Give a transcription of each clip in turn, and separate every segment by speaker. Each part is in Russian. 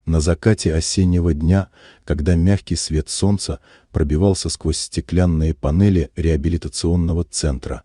Speaker 1: На закате осеннего дня, когда мягкий свет солнца пробивался сквозь стеклянные панели реабилитационного центра,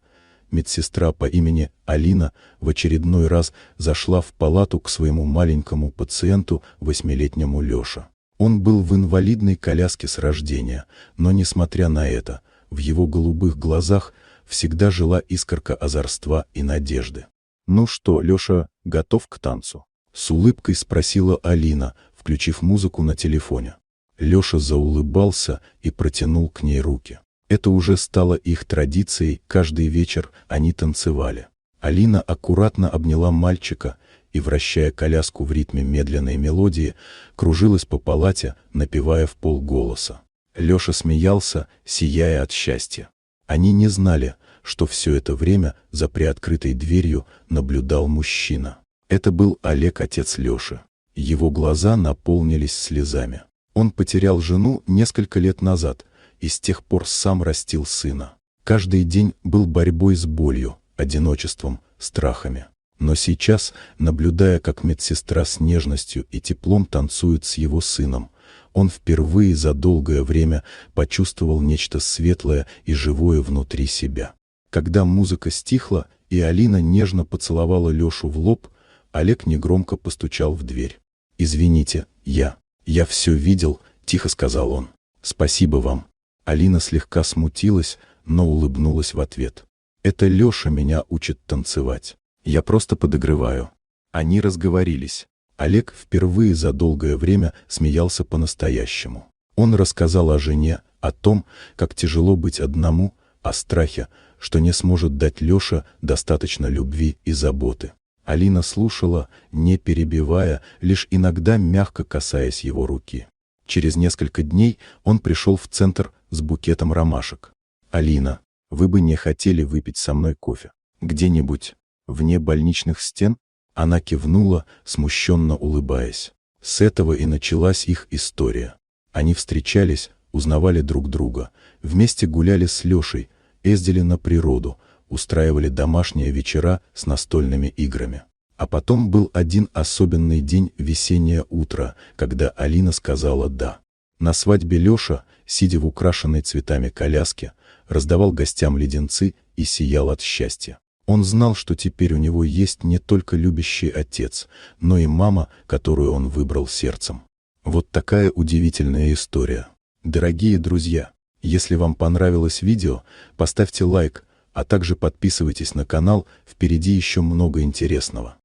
Speaker 1: медсестра по имени Алина в очередной раз зашла в палату к своему маленькому пациенту, 8-летнему Лёше. Он был в инвалидной коляске с рождения, но, несмотря на это, в его голубых глазах всегда жила искорка озорства и надежды. «Ну что, Лёша, готов к танцу?» — с улыбкой спросила Алина, включив музыку на телефоне. Лёша заулыбался и протянул к ней руки. Это уже стало их традицией, каждый вечер они танцевали. Алина аккуратно обняла мальчика и, вращая коляску в ритме медленной мелодии, кружилась по палате, напевая вполголоса. Лёша смеялся, сияя от счастья. Они не знали, что все это время за приоткрытой дверью наблюдал мужчина. Это был Олег, отец Лёши. Его глаза наполнились слезами. Он потерял жену несколько лет назад и с тех пор сам растил сына. Каждый день был борьбой с болью, одиночеством, страхами. Но сейчас, наблюдая, как медсестра с нежностью и теплом танцует с его сыном, он впервые за долгое время почувствовал нечто светлое и живое внутри себя. Когда музыка стихла и Алина нежно поцеловала Лёшу в лоб, Олег негромко постучал в дверь. «Извините, я все видел», — тихо сказал он. «Спасибо вам». Алина слегка смутилась, но улыбнулась в ответ. «Это Лёша меня учит танцевать. Я просто подыгрываю». Они разговорились. Олег впервые за долгое время смеялся по-настоящему. Он рассказал о жене, о том, как тяжело быть одному, о страхе, что не сможет дать Лёше достаточно любви и заботы. Алина слушала, не перебивая, лишь иногда мягко касаясь его руки. Через несколько дней он пришел в центр с букетом ромашек. «Алина, вы бы не хотели выпить со мной кофе? Где-нибудь вне больничных стен?» Она кивнула, смущенно улыбаясь. С этого и началась их история. Они встречались, узнавали друг друга, вместе гуляли с Лёшей, ездили на природу, устраивали домашние вечера с настольными играми. А потом был один особенный день, весеннее утро, когда Алина сказала «да». На свадьбе Лёша, сидя в украшенной цветами коляске, раздавал гостям леденцы и сиял от счастья. Он знал, что теперь у него есть не только любящий отец, но и мама, которую он выбрал сердцем. Вот такая удивительная история. Дорогие друзья, если вам понравилось видео, поставьте лайк, а также подписывайтесь на канал, впереди еще много интересного.